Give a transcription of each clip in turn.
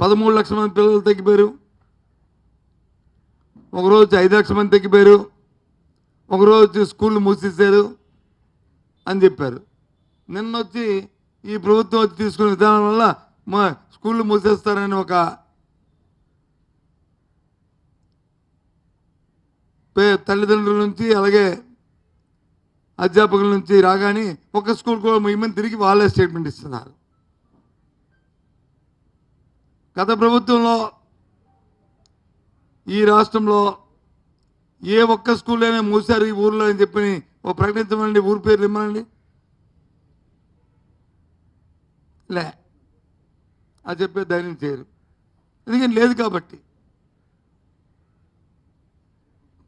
13 లక్షల మంది పిల్లలు తగ్గిపోయారు, ఒకరోజు 5 లక్షల మంది తగ్గిపోయారు, ఒకరోజు స్కూళ్ళు మూసేశారు అని చెప్పారు. నిన్న వచ్చి ఈ ప్రభుత్వం వచ్చి తీసుకునే విధానం వల్ల మా స్కూళ్ళు మూసేస్తారని ఒక తల్లిదండ్రుల నుంచి అలాగే అధ్యాపకుల నుంచి రాగానే ఒక స్కూల్ కూడా ముయ్యమని తిరిగి వాళ్ళే స్టేట్మెంట్ ఇస్తున్నారు. గత ప్రభుత్వంలో ఈ రాష్ట్రంలో ఏ ఒక్క స్కూల్ అయినా మూసారు ఈ ఊర్లో అని చెప్పి ఓ ప్రకటించమండి, ఊరి పేర్లు ఇమ్మనండి. లే అది చెప్పే ధైర్యం చేయరు, ఎందుకని లేదు కాబట్టి.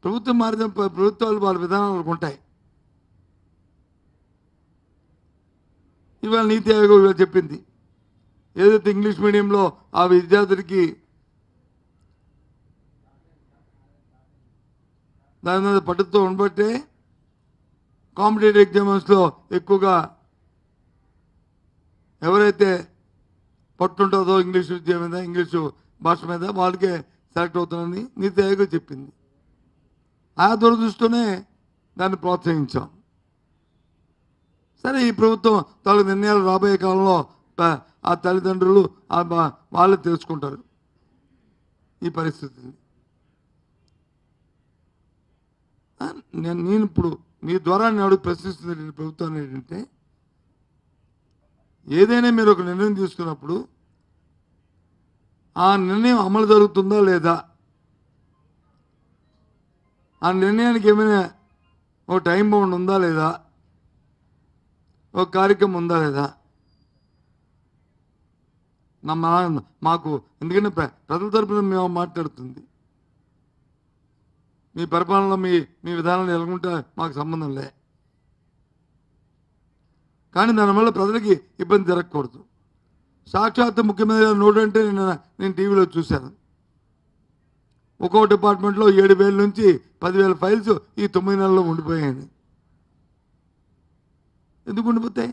ప్రభుత్వం మారిన ప్రభుత్వాలు వాళ్ళ విధానాలు ఉంటాయి. ఇవాళ నీతి ఆయోగం ఇవాళ చెప్పింది, ఏదైతే ఇంగ్లీష్ మీడియంలో ఆ విద్యార్థులకి దాని మీద పట్టుతో ఉండబట్టే కాంపిటేటివ్ ఎగ్జామ్స్లో ఎక్కువగా ఎవరైతే పట్టుంటుందో ఇంగ్లీష్ విద్య మీద, ఇంగ్లీషు భాష మీద వాళ్ళకే సెలెక్ట్ అవుతుందని నీతి ఆయోగం చెప్పింది. ఆ దురదృష్టితోనే దాన్ని ప్రోత్సహించాం. సరే, ఈ ప్రభుత్వం తాలూకు నిర్ణయాలు రాబోయే కాలంలో ఆ తల్లిదండ్రులు వాళ్ళే తెలుసుకుంటారు ఈ పరిస్థితిని. నేను ఇప్పుడు మీ ద్వారా నేను ప్రశ్నిస్తున్న ప్రభుత్వాన్ని ఏంటంటే, ఏదైనా మీరు ఒక నిర్ణయం తీసుకున్నప్పుడు ఆ నిర్ణయం అమలు జరుగుతుందా లేదా, ఆ నిర్ణయానికి ఏమైనా ఒక టైం బౌండ్ ఉందా లేదా, ఒక కార్యక్రమం ఉందా లేదా. మాకు ఎందుకంటే ప్రజల తరపున మేము మాట్లాడుతుంది, మీ పరిపాలనలో మీ విధానాలు ఎలాగుంటే మాకు సంబంధం లే, కానీ దానివల్ల ప్రజలకి ఇబ్బంది జరగకూడదు. సాక్షాత్ ముఖ్యమంత్రి గారు నోటు అంటే నేను టీవీలో చూశాను. ఒక్కో డిపార్ట్మెంట్లో 7,000 నుంచి 10,000 ఫైల్స్ ఈ 9 నెలల్లో ఉండిపోయాయి. ఎందుకు ఉండిపోతాయి?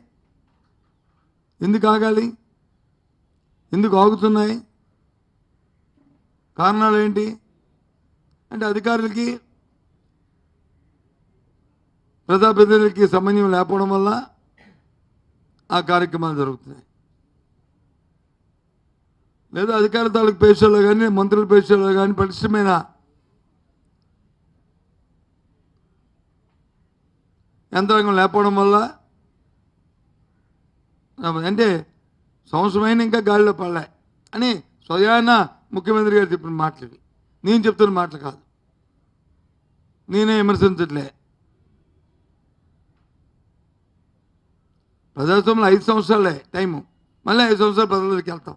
ఎందుకు ఆగాలి? ఎందుకు ఆగుతున్నాయి? కారణాలు ఏంటి అంటే, అధికారులకి ప్రజాప్రతినిధులకి సమన్వయం లేకపోవడం వల్ల ఆ కార్యక్రమాలు జరుగుతున్నాయి. లేదా అధికార తాలూకు పేషల్లో కానీ, మంత్రుల పేషల్లో కానీ పటిష్టమైన యంత్రాంగం లేకపోవడం వల్ల, అంటే సంవత్సరమైన ఇంకా గాలిలో పడలే అని స్వయాన ముఖ్యమంత్రి గారు చెప్పిన మాటలు ఇవి. నేను చెప్తున్న మాటలు కాదు, నేనే విమర్శించట్లే. ప్రజాస్వామ్యంలో 5 సంవత్సరాలే టైము, మళ్ళీ 5 సంవత్సరాలు ప్రజలకి వెళ్తాం.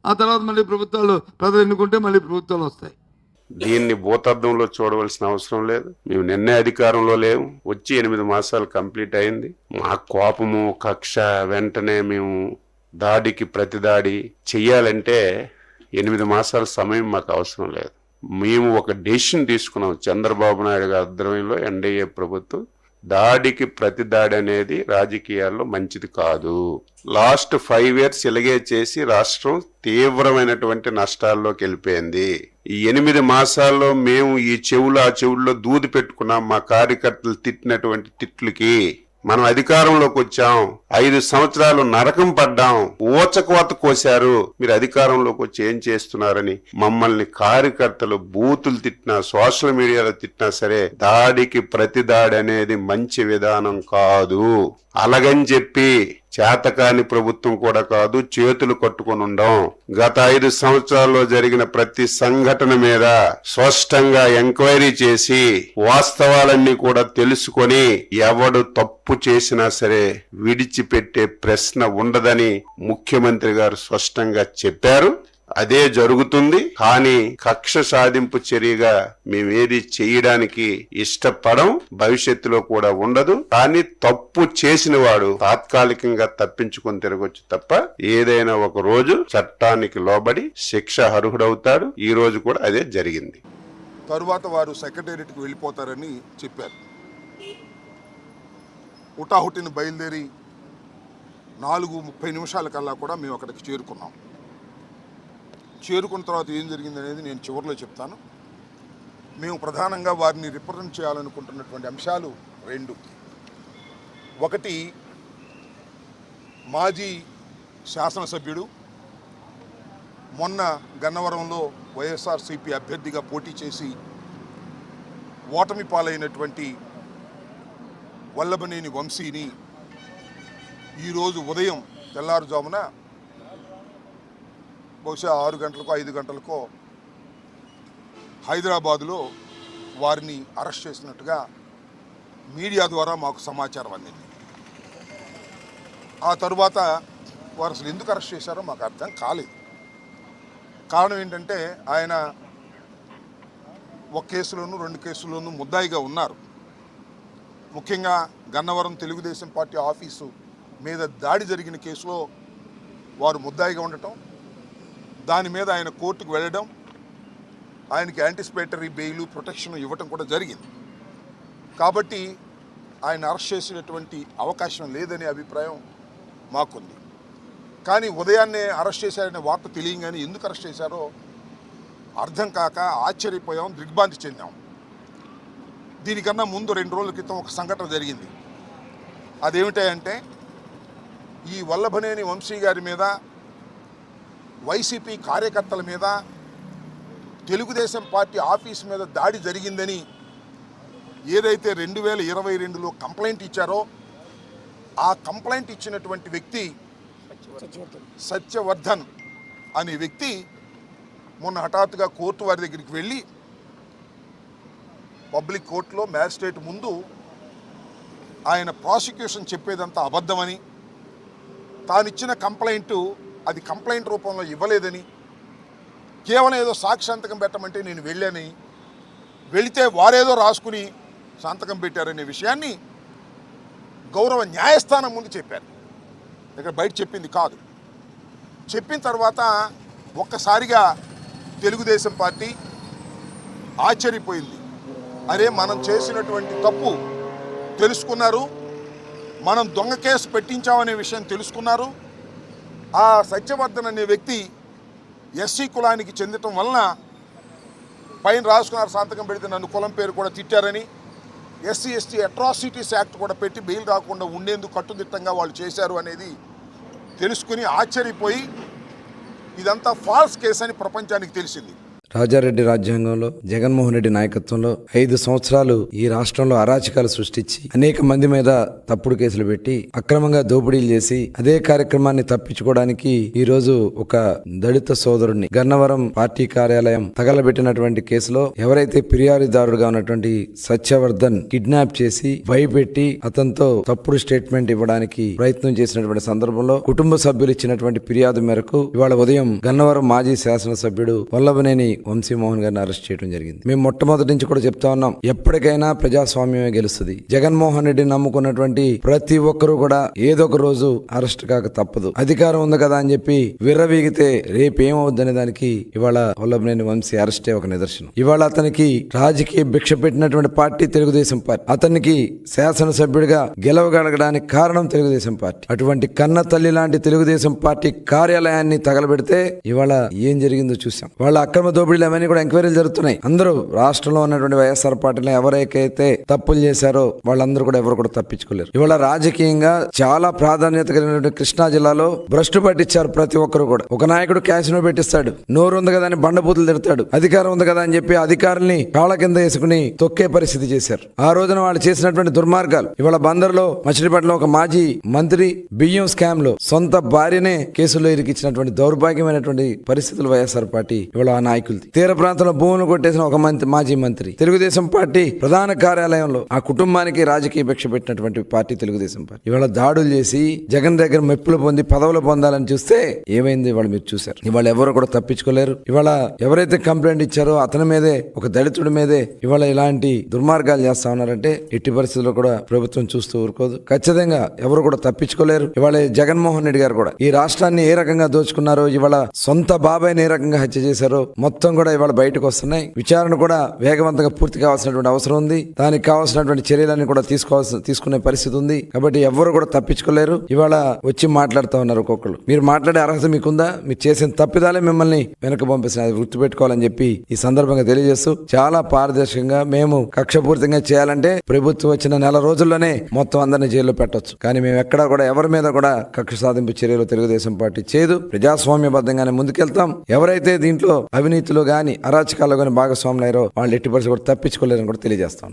ఆ తర్వాత మళ్ళీ ప్రజలు ఎన్నుకుంటే మళ్ళీ ప్రభుత్వాలు వస్తాయి. దీన్ని భూతద్దంలో చూడవలసిన అవసరం లేదు. మేము నిన్నే అధికారంలో లేవు, వచ్చి 8 మాసాలు కంప్లీట్ అయింది. మా కోపము, కక్ష, వెంటనే మేము దాడికి ప్రతిదాడి చెయ్యాలంటే 8 మాసాల సమయం మాకు అవసరం లేదు. మేము ఒక డెసిషన్ తీసుకున్నాం, చంద్రబాబు నాయుడు గారి ఆధ్వర్యంలో ఎన్డీఏ ప్రభుత్వం, దాడికి ప్రతి దాడి అనేది రాజకీయాల్లో మంచిది కాదు. లాస్ట్ 5 years ఇలాగే చేసి రాష్ట్రం తీవ్రమైనటువంటి నష్టాల్లోకి వెళ్ళిపోయింది. ఈ 8 మాసాల్లో మేము ఈ చెవులు ఆ చెవుల్లో దూది పెట్టుకున్నాం. మా కార్యకర్తలు తిట్టినటువంటి తిట్లకి మనం అధికారంలోకి వచ్చాం, 5 సంవత్సరాలు నరకం పడ్డాం, ఊచకోత కోశారు. మీరు అధికారంలోకి వచ్చి ఏం చేస్తున్నారని మమ్మల్ని కార్యకర్తలు బూతులు తిట్టినా, సోషల్ మీడియాలో తిట్టినా సరే, దాడికి ప్రతి దాడి అనేది మంచి విధానం కాదు. అలాగని చెప్పి చేతకాని ప్రభుత్వం కూడా కాదు, చేతులు కట్టుకొని ఉండం. గత 5 సంవత్సరాల్లో జరిగిన ప్రతి సంఘటన మీద స్పష్టంగా ఎంక్వైరీ చేసి వాస్తవాలన్నీ కూడా తెలుసుకొని ఎవడు తప్పు చేసినా సరే విడిచిపెట్టే ప్రశ్న ఉండదని ముఖ్యమంత్రి గారు స్పష్టంగా చెప్పారు. అదే జరుగుతుంది. కానీ కక్ష సాధింపు చర్యగా మేమేది చేయడానికి ఇష్టపడం, భవిష్యత్తులో కూడా ఉండదు. కానీ తప్పు చేసిన వాడు తాత్కాలికంగా తప్పించుకొని తిరగొచ్చు తప్ప ఏదైనా ఒక రోజు చట్టానికి లోబడి శిక్ష అర్హుడవుతాడు. ఈ రోజు కూడా అదే జరిగింది. తరువాత వారు సెక్రటేరియట్కి వెళ్ళిపోతారని చెప్పారు. హుటాహుటిని బయలుదేరి 4:30 నిమిషాల కల్లా కూడా మేము అక్కడికి చేరుకున్నాం. చేరుకున్న తర్వాత ఏం జరిగింది అనేది నేను చివరిలో చెప్తాను. మేము ప్రధానంగా వారిని రిప్రజెంట్ చేయాలనుకుంటున్నటువంటి అంశాలు 2. ఒకటి, మాజీ శాసనసభ్యుడు మొన్న గన్నవరంలో వైఎస్ఆర్సీపీ అభ్యర్థిగా పోటీ చేసి ఓటమి పాలైనటువంటి వల్లభనేని వంశీని ఈరోజు ఉదయం తెల్లారుజామున బహుశా 6 గంటలకో 5 గంటలకో హైదరాబాదులో వారిని అరెస్ట్ చేసినట్టుగా మీడియా ద్వారా మాకు సమాచారం అందింది. ఆ తరువాత వారు అసలు ఎందుకు అరెస్ట్ చేశారో మాకు అర్థం కాలేదు. కారణం ఏంటంటే ఆయన ఒక కేసులోనూ 2 కేసుల్లోనూ ముద్దాయిగా ఉన్నారు. ముఖ్యంగా గన్నవరం తెలుగుదేశం పార్టీ ఆఫీసు మీద దాడి జరిగిన కేసులో వారు ముద్దాయిగా ఉండటం, దాని మీద ఆయన కోర్టుకు వెళ్ళడం, ఆయనకి యాంటిసిపేటరీ బెయిల్ ప్రొటెక్షన్ ఇవ్వటం కూడా జరిగింది. కాబట్టి ఆయన అరెస్ట్ చేసేటటువంటి అవకాశం లేదనే అభిప్రాయం మాకుంది. కానీ ఉదయాన్నే అరెస్ట్ చేశారనే వార్త తెలియగానే ఎందుకు అరెస్ట్ చేశారో అర్థం కాక ఆశ్చర్యపోయాం, దిగ్భ్రాంతి చెందాం. దీనికన్నా ముందు 2 రోజుల క్రితం ఒక సంఘటన జరిగింది. అదేమిటంటే ఈ వల్లభనేని వంశీ గారి మీద, వైసీపీ కార్యకర్తల మీద, తెలుగుదేశం పార్టీ ఆఫీస్ మీద దాడి జరిగిందని ఏదైతే 2022లో కంప్లైంట్ ఇచ్చారో ఆ కంప్లైంట్ ఇచ్చినటువంటి వ్యక్తి సత్యవర్ధన్ అనే వ్యక్తి మొన్న హఠాత్తుగా కోర్టు వారి దగ్గరికి వెళ్ళి పబ్లిక్ కోర్టులో మ్యాజిస్ట్రేట్ ముందు ఆయన ప్రాసిక్యూషన్ చెప్పేదంతా అబద్ధమని, తానిచ్చిన కంప్లైంట్ అది కంప్లైంట్ రూపంలో ఇవ్వలేదని, కేవలం ఏదో సాక్షి సంతకం పెట్టమంటే నేను వెళ్ళాని, వెళితే వారేదో రాసుకుని సంతకం పెట్టారనే విషయాన్ని గౌరవ న్యాయస్థానం ముందు చెప్పారు. ఇక్కడ బయట చెప్పింది కాదు. చెప్పిన తర్వాత ఒక్కసారిగా తెలుగుదేశం పార్టీ ఆశ్చర్యపోయింది. అరే, మనం చేసినటువంటి తప్పు తెలుసుకున్నారు, మనం దొంగ కేసు పెట్టించామనే విషయం తెలుసుకున్నారు. ఆ సత్యవర్ధన్ అనే వ్యక్తి ఎస్సీ కులానికి చెందటం వలన పైన రాసుకున్నారు సంతకం పెడితే నన్ను కులం పేరు కూడా తిట్టారని, ఎస్సీ ఎస్టీ అట్రాసిటీస్ యాక్ట్ కూడా పెట్టి బెయిల్ రాకుండా ఉండేందుకు కట్టుదిట్టంగా వాళ్ళు చేశారు అనేది తెలుసుకుని ఆశ్చర్యపోయి ఇదంతా ఫాల్స్ కేసు అని ప్రపంచానికి తెలిసింది. రాజారెడ్డి రాజ్యాంగంలో జగన్మోహన్ రెడ్డి నాయకత్వంలో 5 సంవత్సరాలు ఈ రాష్ట్రంలో అరాచకాలు సృష్టించి అనేక మంది మీద తప్పుడు కేసులు పెట్టి అక్రమంగా దోపిడీలు చేసి అదే కార్యక్రమాన్ని తప్పించుకోవడానికి ఈ రోజు ఒక దళిత సోదరుడిని గన్నవరం పార్టీ కార్యాలయం తగలబెట్టినటువంటి కేసులో ఎవరైతే ఫిర్యాదుదారుడుగా ఉన్నటువంటి సత్యవర్ధన్ కిడ్నాప్ చేసి భయపెట్టి అతనితో తప్పుడు స్టేట్మెంట్ ఇవ్వడానికి ప్రయత్నం చేసినటువంటి సందర్భంలో కుటుంబ సభ్యులు ఇచ్చినటువంటి ఫిర్యాదు మేరకు ఇవాళ ఉదయం గన్నవరం మాజీ శాసనసభ్యుడు వల్లభనేని వంశీమోహన్ గారిని అరెస్ట్ చేయడం జరిగింది. మేము మొట్టమొదటి నుంచి కూడా చెప్తా ఉన్నాం, ఎప్పటికైనా ప్రజాస్వామ్యమే గెలుస్తుంది. జగన్మోహన్ రెడ్డిని నమ్ముకున్నటువంటి ప్రతి ఒక్కరూ కూడా ఏదో ఒక రోజు అరెస్ట్ కాక తప్పదు. అధికారం ఉంది కదా అని చెప్పి విర్రవీగితే రేపేమవుద్దనే దానికి ఇవాళ వల్లభనేని వంశీ అరెస్టే ఒక నిదర్శనం. ఇవాళ అతనికి రాజకీయ భిక్ష పెట్టినటువంటి పార్టీ తెలుగుదేశం పార్టీ. అతనికి శాసనసభ్యుడిగా గెలవగలగడానికి కారణం తెలుగుదేశం పార్టీ. అటువంటి కన్న తల్లి లాంటి తెలుగుదేశం పార్టీ కార్యాలయాన్ని తగలబెడితే ఇవాళ ఏం జరిగిందో చూసాం. వాళ్ళ అక్రమ దోపిడీలు అవన్నీ కూడా ఎంక్వైరీలు జరుగుతున్నాయి. అందరూ రాష్ట్రంలో ఉన్నటువంటి వైఎస్ఆర్ పార్టీలో ఎవరైతే తప్పులు చేశారో వాళ్ళందరూ కూడా ఎవరు కూడా తప్పించుకోలేరు. ఇవాళ రాజకీయంగా చాలా ప్రాధాన్యత కలిగినటువంటి కృష్ణా జిల్లాలో భ్రష్టు పట్టించారు ప్రతి ఒక్కరు కూడా. ఒక నాయకుడు క్యాసినో పెట్టిస్తాడు, నోరు ఉంది కదా అని బండబూతులు తిడతాడు, అధికారం ఉంది కదా అని చెప్పి అధికారుల్ని కాళ్ళ కింద వేసుకుని తొక్కే పరిస్థితి చేశారు. ఆ రోజున వాళ్ళు చేసినటువంటి దుర్మార్గాలు ఇవాళ బందర్లో మచిలీపట్నంలో ఒక మాజీ మంత్రి బియ్యం స్కామ్ లో సొంత భార్యనే కేసులో ఇరికిచ్చినటువంటి దౌర్భాగ్యమైనటువంటి పరిస్థితులు వైఎస్ఆర్ పార్టీ ఇవాళ ఆ నాయకులు. తీర ప్రాంతంలో భూములు కొట్టేసిన ఒక మాజీ మంత్రి, తెలుగుదేశం పార్టీ ప్రధాన కార్యాలయంలో ఆ కుటుంబానికి రాజకీయ భిక్ష పెట్టినటువంటి పార్టీ తెలుగుదేశం పార్టీ ఇవాళ దాడులు చేసి జగన్ దగ్గర మెప్పులు పొంది పదవులు పొందాలని చూస్తే ఏమైంది ఇవాళ మీరు చూశారు. ఇవాళ ఎవరు కూడా తప్పించుకోలేరు. ఇవాళ ఎవరైతే కంప్లైంట్ ఇచ్చారో అతని మీదే, ఒక దళితుడి మీదే ఇవాళ ఇలాంటి దుర్మార్గాలు చేస్తా ఉన్నారంటే ఎట్టి పరిస్థితుల్లో కూడా ప్రభుత్వం చూస్తూ ఊరుకోదు. ఖచ్చితంగా ఎవరు కూడా తప్పించుకోలేరు. ఇవాళ జగన్మోహన్ రెడ్డి గారు కూడా ఈ రాష్ట్రాన్ని ఏ రకంగా దోచుకున్నారో, ఇవాళ సొంత బాబాయ్ని ఏ రకంగా హత్య చేశారో మొత్తం మొత్తం కూడా ఇవాళ బయటకు వస్తున్నాయి. విచారణ కూడా వేగవంతంగా పూర్తి కావాల్సినటువంటి అవసరం ఉంది. దానికి కావాల్సినటువంటి చర్యలన్నీ కూడా తీసుకునే పరిస్థితి ఉంది. కాబట్టి ఎవ్వరు కూడా తప్పించుకోలేరు. ఇవాళ వచ్చి మాట్లాడుతూ ఉన్నారు ఒక్కొక్కరు. మీరు మాట్లాడే అర్హత మీకుందా? మీరు చేసిన తప్పిదాలే మిమ్మల్ని వెనక పంపిస్తున్నారు. అది గుర్తుపెట్టుకోవాలని చెప్పి ఈ సందర్భంగా తెలియజేస్తూ, చాలా పారదర్శకంగా మేము కక్షపూరితంగా చేయాలంటే ప్రభుత్వం వచ్చిన నెల రోజుల్లోనే మొత్తం అందరినీ జైల్లో పెట్టొచ్చు. కానీ మేము ఎక్కడా కూడా ఎవరి మీద కూడా కక్ష సాధింపు చర్యలు తెలుగుదేశం పార్టీ చేయదు. ప్రజాస్వామ్యబద్ధంగానే ముందుకెళ్తాం. ఎవరైతే దీంట్లో అవినీతిలో గాని అరాచకాల్లో గాని భాగస్వాములు అయ్యారో వాళ్ళు ఎట్టి పరిస్థితుల్లో కూడా తప్పించుకోలేరని కూడా తెలియజేస్తాం.